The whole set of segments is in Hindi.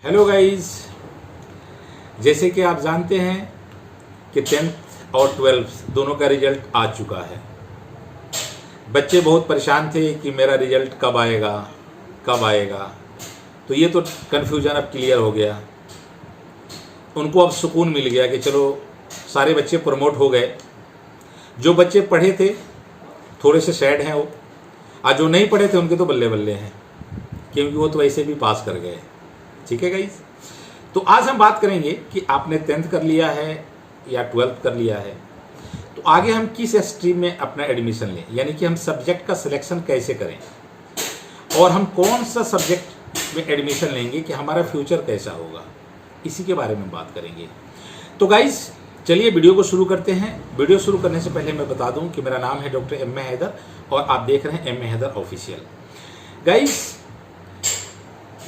हेलो गाइस, जैसे कि आप जानते हैं कि 10th और 12th दोनों का रिजल्ट आ चुका है। बच्चे बहुत परेशान थे कि मेरा रिजल्ट कब आएगा। तो ये तो कन्फ्यूज़न अब क्लियर हो गया। उनको अब सुकून मिल गया कि चलो सारे बच्चे प्रमोट हो गए। जो बच्चे पढ़े थे थोड़े से सैड हैं वो, और जो नहीं पढ़े थे उनके तो बल्ले बल्ले हैं, क्योंकि वो तो ऐसे भी पास कर गए। ठीक है गाइस, तो आज हम बात करेंगे कि आपने 10th कर लिया है या 12th कर लिया है, तो आगे हम किस स्ट्रीम में अपना एडमिशन लें, यानी कि हम सब्जेक्ट का सिलेक्शन कैसे करें और हम कौन सा सब्जेक्ट में एडमिशन लेंगे कि हमारा फ्यूचर कैसा होगा, इसी के बारे में बात करेंगे। तो गाइस चलिए वीडियो को शुरू करते हैं। वीडियो शुरू करने से पहले मैं बता दूं कि मेरा नाम है डॉक्टर एम.ए. हैदर और आप देख रहे हैं एम.ए. हैदर ऑफिशियल। गाइस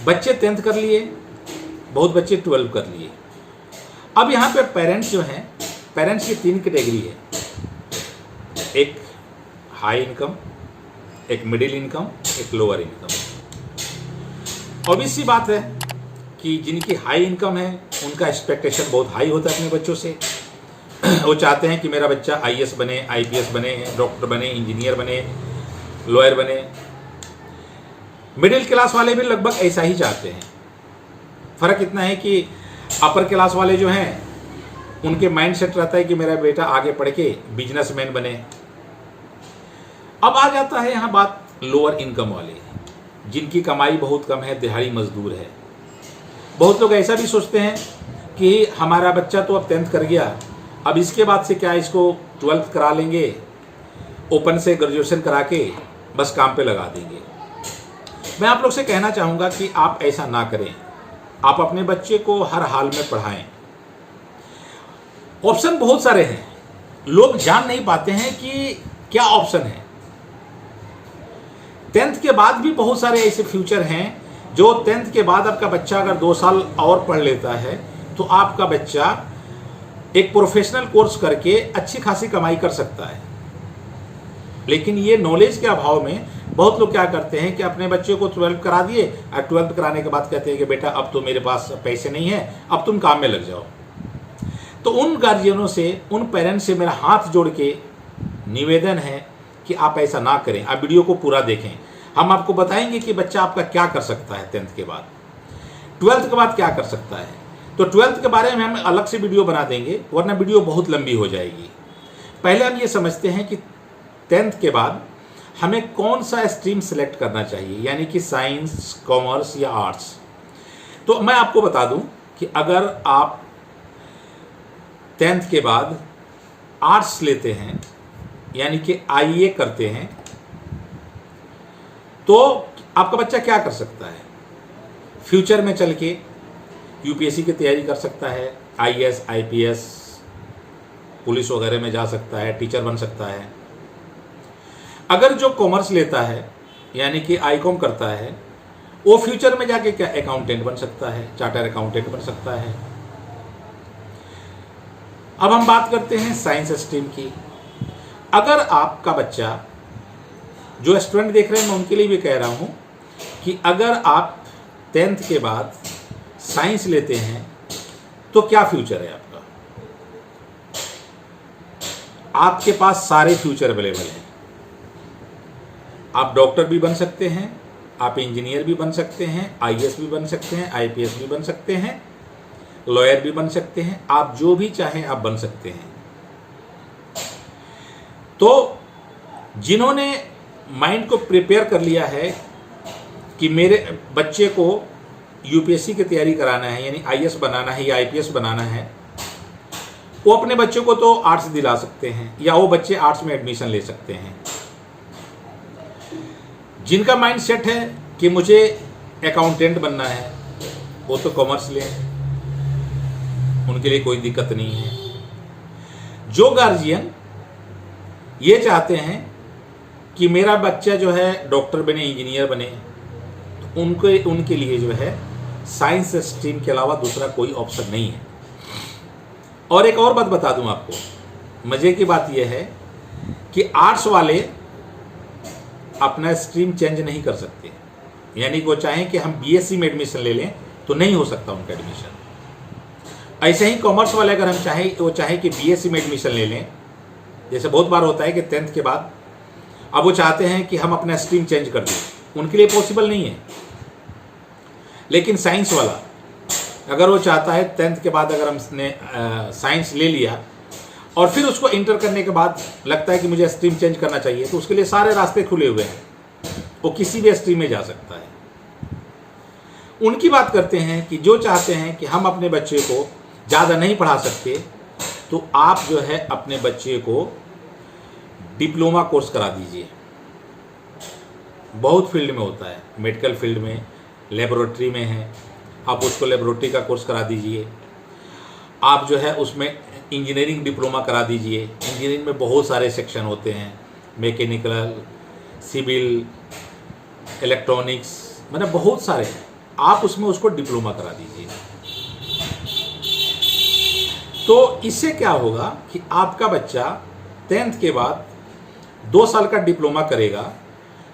बच्चे 10th कर लिए, बहुत बच्चे 12 कर लिए। अब यहाँ पे पेरेंट्स जो हैं, पेरेंट्स की 3 कैटेगरी है, एक हाई इनकम, एक मिडिल इनकम, एक लोअर इनकम। ऑब्वियस सी बात है कि जिनकी हाई इनकम है उनका एक्सपेक्टेशन बहुत हाई होता है अपने बच्चों से। वो चाहते हैं कि मेरा बच्चा IAS बने, IPS बने, डॉक्टर बने, इंजीनियर बने, लॉयर बने। मिडिल क्लास वाले भी लगभग ऐसा ही चाहते हैं। फ़र्क इतना है कि अपर क्लास वाले जो हैं उनके माइंड सेट रहता है कि मेरा बेटा आगे पढ़ के बिजनेसमैन बने। अब आ जाता है यहाँ बात लोअर इनकम वाले, जिनकी कमाई बहुत कम है, दिहाड़ी मजदूर है। बहुत लोग ऐसा भी सोचते हैं कि हमारा बच्चा तो अब 10th कर गया, अब इसके बाद से क्या इसको 12th करा लेंगे, ओपन से ग्रेजुएशन करा के बस काम पे लगा देंगे। मैं आप लोग से कहना चाहूँगा कि आप ऐसा ना करें। आप अपने बच्चे को हर हाल में पढ़ाएं। ऑप्शन बहुत सारे हैं, लोग जान नहीं पाते हैं कि क्या ऑप्शन है। 10th के बाद भी बहुत सारे ऐसे फ्यूचर हैं जो 10th के बाद आपका बच्चा अगर 2 साल और पढ़ लेता है तो आपका बच्चा एक प्रोफेशनल कोर्स करके अच्छी खासी कमाई कर सकता है। लेकिन ये नॉलेज के अभाव में बहुत लोग क्या करते हैं कि अपने बच्चे को 12th करा दिए और 12th कराने के बाद कहते हैं कि बेटा अब तो मेरे पास पैसे नहीं है, अब तुम काम में लग जाओ। तो उन गार्जियनों से, उन पेरेंट्स से मेरा हाथ जोड़ के निवेदन है कि आप ऐसा ना करें। आप वीडियो को पूरा देखें, हम आपको बताएंगे कि बच्चा आपका क्या कर सकता है 10th के बाद, 12th के बाद क्या कर सकता है। तो 12th के बारे में हम अलग से वीडियो बना देंगे, वरना वीडियो बहुत लंबी हो जाएगी। पहले हम ये समझते हैं कि 10th के बाद हमें कौन सा स्ट्रीम सेलेक्ट करना चाहिए, यानी कि साइंस, कॉमर्स या आर्ट्स। तो मैं आपको बता दूं कि अगर आप 10th के बाद आर्ट्स लेते हैं, यानी कि IA करते हैं, तो आपका बच्चा क्या कर सकता है। फ्यूचर में चल के UPSC की तैयारी कर सकता है, IAS, IPS, पुलिस वगैरह में जा सकता है, टीचर बन सकता है। अगर जो कॉमर्स लेता है, यानी कि ICOM करता है, वो फ्यूचर में जाके क्या अकाउंटेंट बन सकता है, चार्टर अकाउंटेंट बन सकता है। अब हम बात करते हैं साइंस स्ट्रीम की। अगर आपका बच्चा, जो स्टूडेंट देख रहे हैं मैं उनके लिए भी कह रहा हूं कि अगर आप 10th के बाद साइंस लेते हैं तो क्या फ्यूचर है आपका। आपके पास सारे फ्यूचर अवेलेबल हैं। आप डॉक्टर भी बन सकते हैं, आप इंजीनियर भी बन सकते हैं, IAS भी बन सकते हैं, IPS भी बन सकते हैं, लॉयर भी बन सकते हैं, आप जो भी चाहें आप बन सकते हैं। तो जिन्होंने माइंड को प्रिपेयर कर लिया है कि मेरे बच्चे को UPSC की तैयारी कराना है, यानी IAS बनाना है या IPS बनाना है, वो अपने बच्चे को तो आर्ट्स दिला सकते हैं, या वो बच्चे आर्ट्स में एडमिशन ले सकते हैं। जिनका माइंड सेट है कि मुझे अकाउंटेंट बनना है, वो तो कॉमर्स लें, उनके लिए कोई दिक्कत नहीं है। जो गार्जियन ये चाहते हैं कि मेरा बच्चा जो है डॉक्टर बने, इंजीनियर बने, तो उनके लिए जो है साइंस स्ट्रीम के अलावा दूसरा कोई ऑप्शन नहीं है। और एक और बात बता दूं आपको, मजे की बात यह है कि आर्ट्स वाले अपना स्ट्रीम चेंज नहीं कर सकते। यानी कि वो चाहें कि हम BSc में एडमिशन ले लें तो नहीं हो सकता उनका एडमिशन। ऐसे ही कॉमर्स वाले अगर हम चाहे कि बीएससी में एडमिशन ले लें, जैसे बहुत बार होता है कि 10th के बाद अब वो चाहते हैं कि हम अपना स्ट्रीम चेंज कर दें, उनके लिए पॉसिबल नहीं है। लेकिन साइंस वाला अगर वो चाहता है 10th के बाद अगर हमने साइंस ले लिया और फिर उसको इंटर करने के बाद लगता है कि मुझे स्ट्रीम चेंज करना चाहिए, तो उसके लिए सारे रास्ते खुले हुए हैं, वो किसी भी स्ट्रीम में जा सकता है। उनकी बात करते हैं कि जो चाहते हैं कि हम अपने बच्चे को ज़्यादा नहीं पढ़ा सकते, तो आप जो है अपने बच्चे को डिप्लोमा कोर्स करा दीजिए। बहुत फील्ड में होता है, मेडिकल फील्ड में, लेबोरेटरी में है, आप उसको लेबोरेटरी का कोर्स करा दीजिए। आप जो है उसमें इंजीनियरिंग डिप्लोमा करा दीजिए। इंजीनियरिंग में बहुत सारे सेक्शन होते हैं, मैकेनिकल, सिविल, इलेक्ट्रॉनिक्स, मतलब बहुत सारे हैं, आप उसमें उसको डिप्लोमा करा दीजिए। तो इससे क्या होगा कि आपका बच्चा 10th के बाद 2 साल का डिप्लोमा करेगा।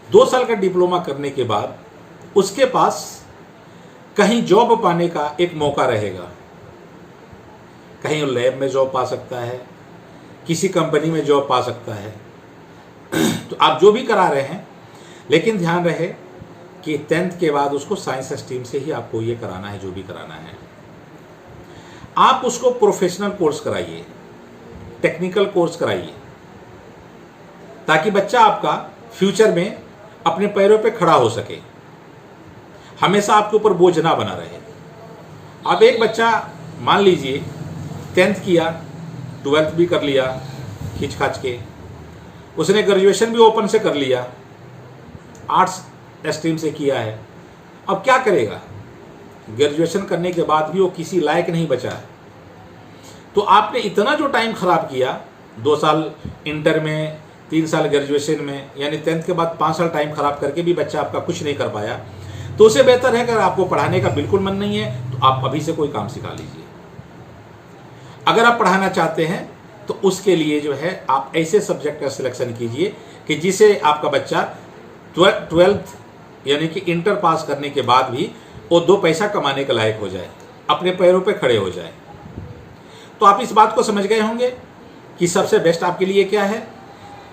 2 साल का डिप्लोमा करने के बाद उसके पास कहीं जॉब पाने का एक मौका रहेगा। कहीं लैब में जॉब पा सकता है, किसी कंपनी में जॉब पा सकता है। तो आप जो भी करा रहे हैं, लेकिन ध्यान रहे कि 10th के बाद उसको साइंस स्ट्रीम से ही आपको ये कराना है, जो भी कराना है। आप उसको प्रोफेशनल कोर्स कराइए, टेक्निकल कोर्स कराइए, ताकि बच्चा आपका फ्यूचर में अपने पैरों पे खड़ा हो सके, हमेशा आपके ऊपर बोझ ना बना रहे। अब एक बच्चा मान लीजिए 10th किया, 12th भी कर लिया खींच खाच के, उसने ग्रेजुएशन भी ओपन से कर लिया, आर्ट्स स्ट्रीम से किया है, अब क्या करेगा? ग्रेजुएशन करने के बाद भी वो किसी लायक नहीं बचा। तो आपने इतना जो टाइम खराब किया, 2 साल इंटर में, 3 साल ग्रेजुएशन में, यानी 10th के बाद 5 साल टाइम खराब करके भी बच्चा आपका कुछ नहीं कर पाया, तो उससे बेहतर है अगर आपको पढ़ाने का बिल्कुल मन नहीं है तो आप अभी से कोई काम सिखा लीजिए। अगर आप पढ़ाना चाहते हैं तो उसके लिए जो है आप ऐसे सब्जेक्ट का सिलेक्शन कीजिए कि जिसे आपका बच्चा 12th यानी कि इंटर पास करने के बाद भी वो 2 पैसा कमाने के लायक हो जाए, अपने पैरों पे खड़े हो जाए। तो आप इस बात को समझ गए होंगे कि सबसे बेस्ट आपके लिए क्या है।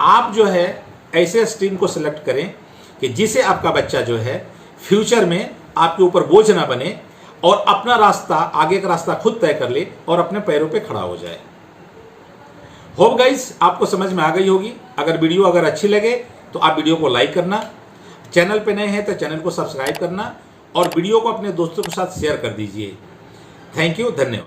आप जो है ऐसे स्ट्रीम को सिलेक्ट करें कि जिसे आपका बच्चा जो है फ्यूचर में आपके ऊपर बोझ ना बने और अपना रास्ता, आगे का रास्ता खुद तय कर ले और अपने पैरों पे खड़ा हो जाए। होप गाइस आपको समझ में आ गई होगी। अगर वीडियो अच्छी लगे तो आप वीडियो को लाइक करना, चैनल पे नए हैं तो चैनल को सब्सक्राइब करना और वीडियो को अपने दोस्तों के साथ शेयर कर दीजिए। थैंक यू, धन्यवाद।